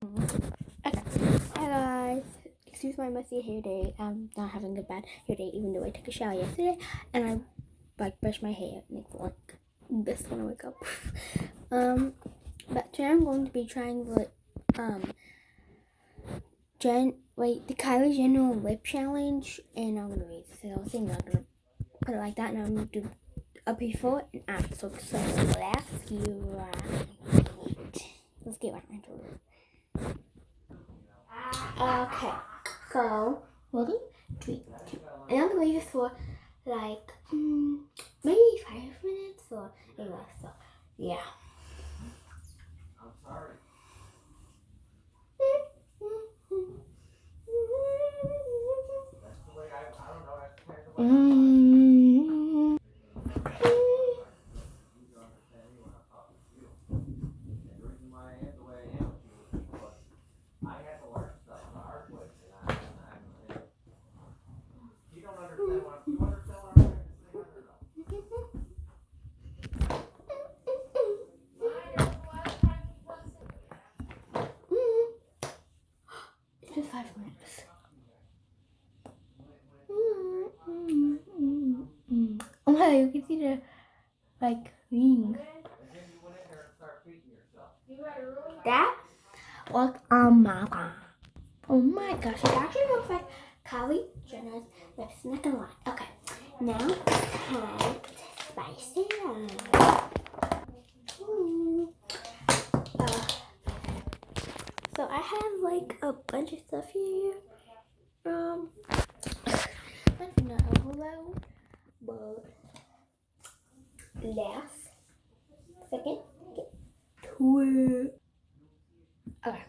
Okay. Hi guys. Excuse my messy hair day. I'm not having a bad hair day, even though I took a shower yesterday and I brushed my hair like this when I wake up. But today I'm going to be trying the the Kylie Jenner Lip challenge, and I'm gonna read this whole thing. I'm gonna put it like that, and I'm gonna do a before and after. So let's get right into it. Okay, so ready? 3, 2. And I'm gonna leave this for like maybe 5 minutes or less. So yeah. I'm sorry. That's the way I don't know. That's kind of the way Just 5 minutes. Oh my, you can see the ring. That was my god. Oh my gosh, it actually looks like Kylie Jenner's lips. Not gonna lie. Okay, now it's time to spice it up. So I have like a bunch of stuff here. That's not overload, but last second to it. Okay,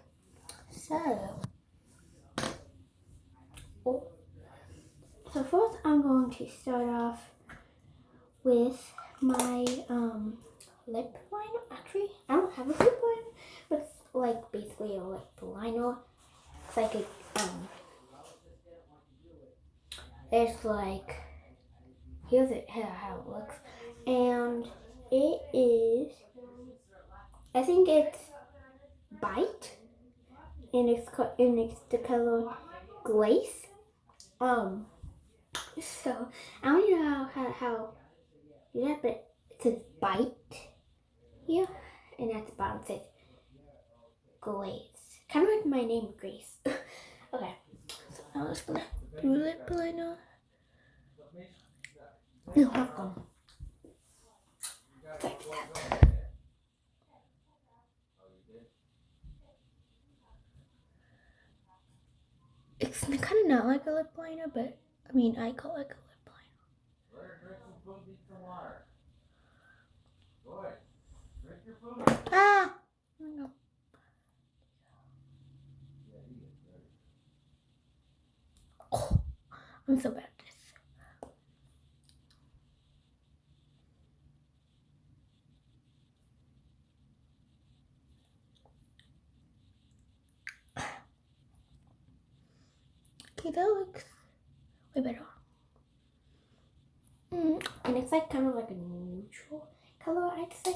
so first I'm going to start off with my lip liner. Actually, I don't have a lip liner, but it's like basically a lip liner. It's like a it's like here's how it looks, and it is. I think it's Bite, and it's the color Glace. So I don't know how yeah, but it says Bite here, and at the bottom it says Glaze. Kind of like my name, Grace. Okay, so now I'm just gonna do lip liner. No, have gum. Like that. It's kind of not like a lip liner, but I mean, I call it like a lip liner. Ah! No. Oh, I'm so bad at this. Okay, that looks way better. And it's like kind of like a neutral color, I'd say.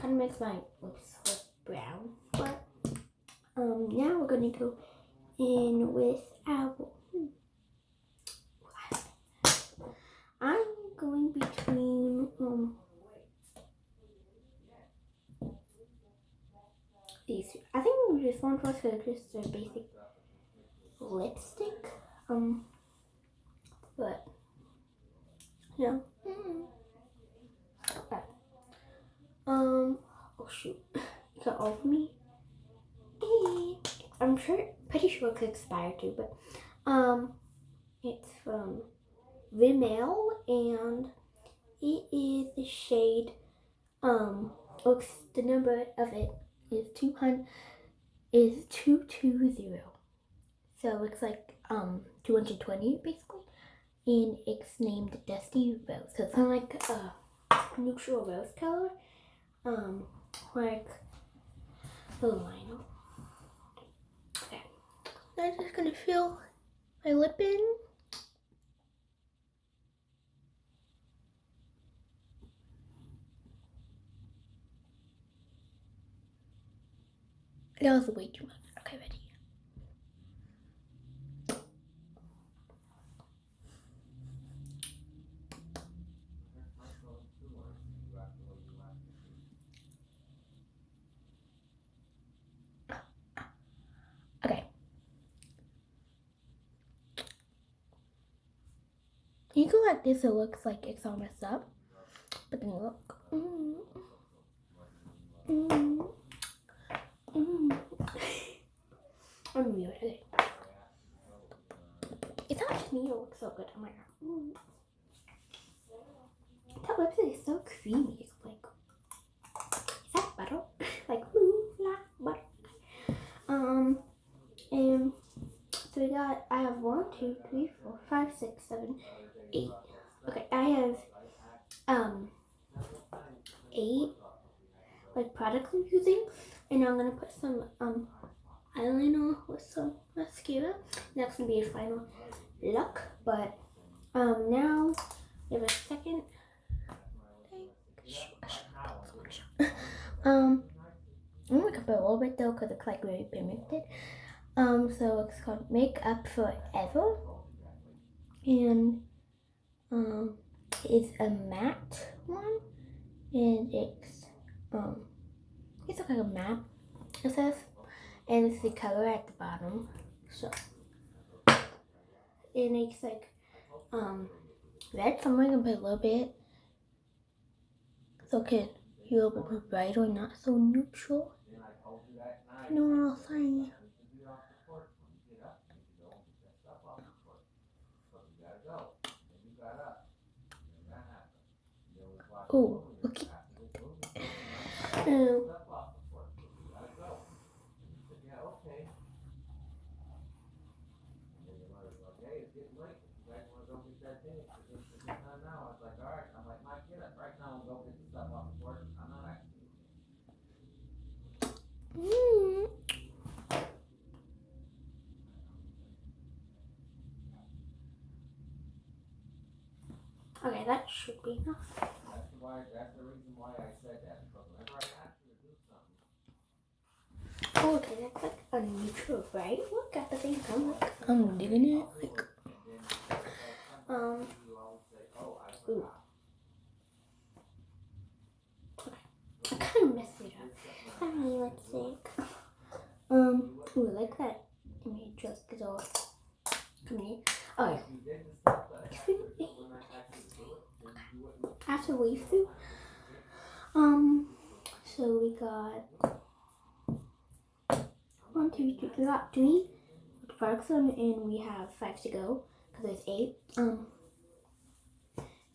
Kind of makes my lips look brown. But now we're gonna go in with our. I'm going between these two. I think this one was just a basic lipstick. But yeah. Okay. Oh shoot, it got over me. I'm pretty sure it could expire too, but it's from Rimmel, and it is the shade looks the number of it is 220. So it looks like 220 basically, and it's named Dusty Rose. So it's kind of like a neutral rose color, like the liner. Okay, I'm just gonna fill my lip in. That was way too much. Okay, ready. Okay. You go like this, it looks like it's all messed up. But then look. I'm weird. Okay. It's not just me, it looks so good. Oh my god. That lipstick is so creamy. It's like, is that butter? Like, ooh, la, butter. And so we got, I have 1, 2, 3, 4, 5, 6, 7, 8. Okay, I have 8 like products I'm using, and I'm gonna put some eyeliner with some mascara. That's gonna be a final look. But now we have a second thing. I'm gonna put a little bit though because it's like really pigmented. So it's called Make Up Forever, and it's a matte one, and it's like a matte, it says, and it's the color at the bottom. So it makes like red. So I'm gonna put a little bit, so it can be a little bit more bright or not so neutral. You know what I'm saying? Oh, okay. Okay, that should be enough. That's the reason why I said that. Because whenever I ask you to do something. Oh, okay, that's like a neutral, right? Look at the thing. I'm digging it. Like, ooh. Okay. I kind of messed it up. I mean, let's see. Ooh, I like that. Let me just get off. Come here. Alright. After wave through. So we got 1, 2, 3. We got 3 products on, and we have 5 to go because there's 8. So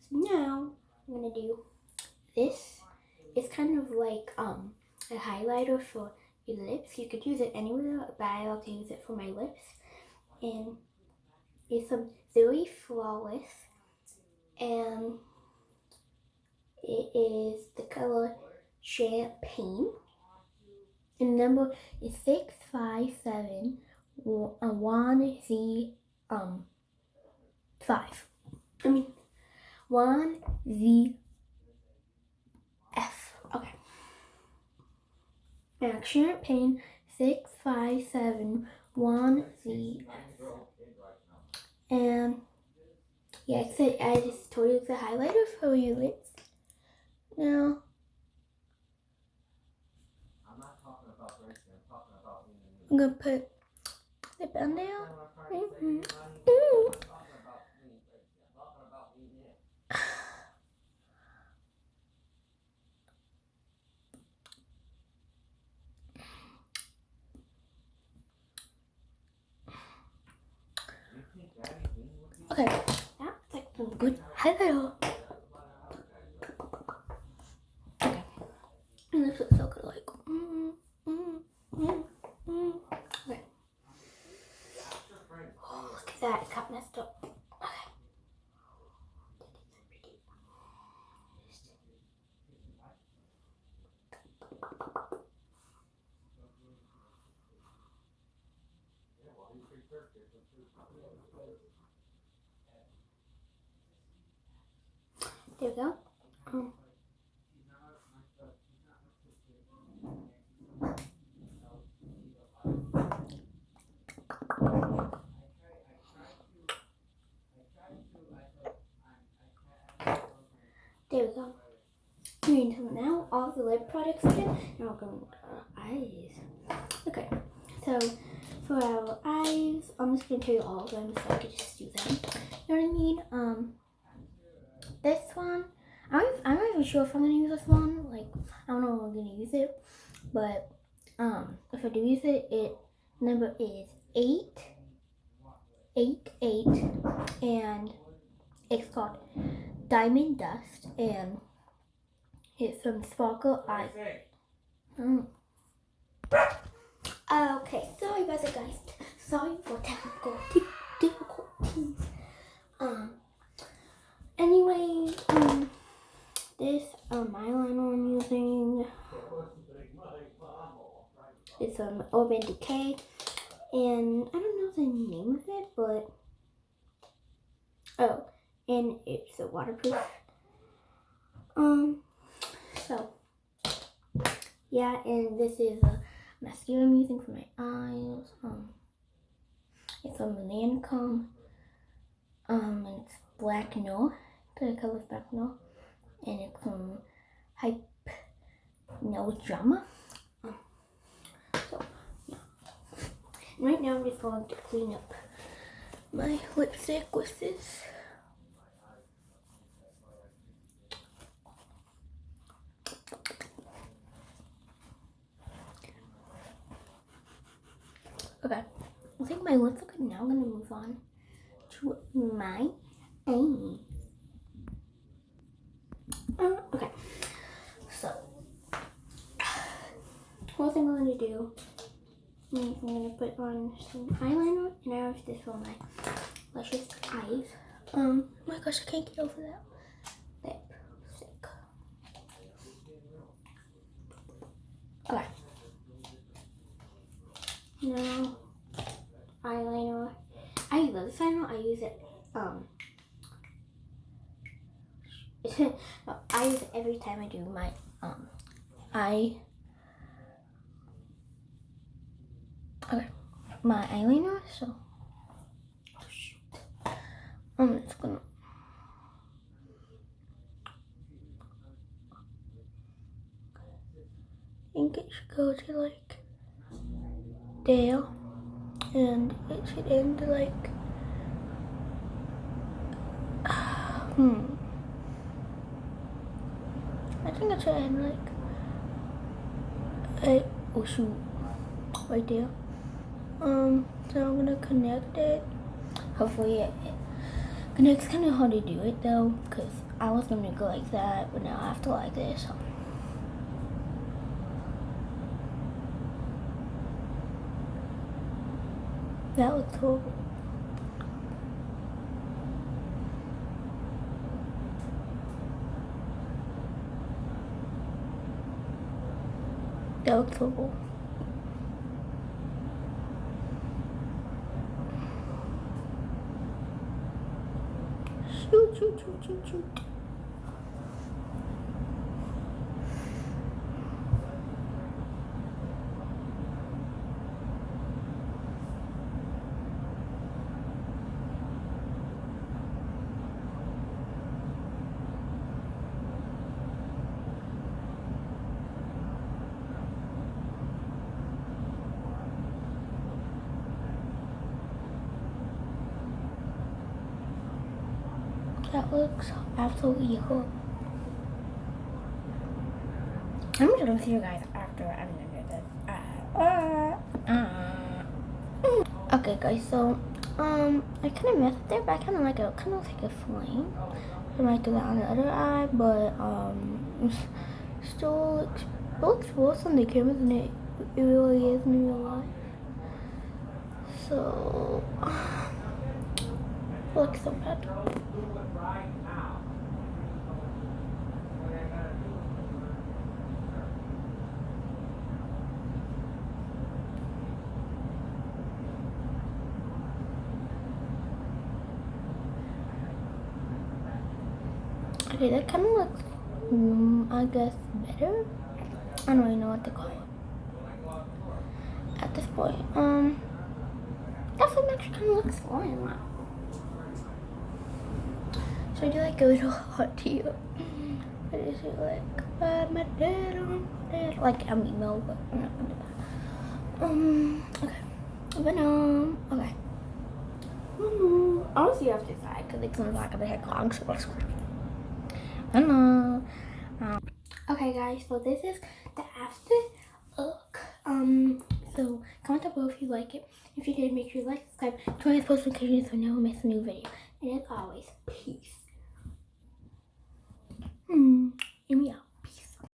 now I'm gonna do this. It's kind of like a highlighter for your lips. You could use it anywhere, but I like to use it for my lips. And it's some Zoe Flawless, and it is the color Champagne, and the number is 657 1Z 5. I mean 1Z F. Okay. Now Champagne 657 1Z F. And yeah, I just told you it's a highlighter for your lips. Now, I'm gonna put the band down. Okay, that's like some good highlighter. Okay, and this looks so good, like. Okay. Oh, look at that, it got messed up. Okay. There we go. There we go. And so now all the lip products again. Now we're going to eyes. Okay, so for our eyes, I'm just going to tell you all of them so I can just do them. You know what I mean? This one, I'm not even sure if I'm going to use this one. Like, I don't know if I'm going to use it. But if I do use it, number is 888, and it's called Diamond Dust, and it's from Sparkle Eye. Okay, sorry about that, guys. Sorry for technical difficulties. Anyway, this eyeliner I'm using is Urban Decay, and I don't know the name of it, but and it's a waterproof. So yeah, and this is a mascara I'm using for my eyes. It's from Lancome. And it's Black No. The color is Black No, and it's from Hype No Drama. So yeah. Right now I'm just going to clean up my lipstick with this. Okay, I think my lips are good now. I'm gonna move on to my eyes. Okay, so what I'm going to do is I'm going to put on some eyeliner, and I have this for my luscious eyes. Oh my gosh, I can't get over that lipstick. Okay. Now, eyeliner. I love this eyeliner. I use it, I use it every time I do my, my eyeliner, so, it's gonna, I think it should go to, like, there, and it should end, like, I think it should end, like, oh shoot, right there. So I'm gonna connect it. Hopefully it connects. Kind of hard to do it though, because I was gonna go like that, but now I have to like this. So. That looks horrible. That looks horrible. Shoot. That looks absolutely horrible. I'm gonna see you guys after I'm gonna do this. Okay, guys. So I kind of messed there, but I kind of like it. Kind of like a flame. I might do that on the other eye, but still looks worse on the camera than it really is in real life. So it looks so bad. Okay, that kind of looks, I guess, better. I don't really know what to call it at this point. That film actually kind of looks fine. Wow. So I do like a little hot to you. what is it like? My dad, like I'm emo, but I'm not gonna do that. Okay. But okay. I'll see you after 5 because it's on the back of the head clock. So let's go. Okay, guys. So this is the after look. So comment down below if you like it. If you did, make sure you like, subscribe, turn on post notifications so you never miss a new video. And as always, peace. Hear me out.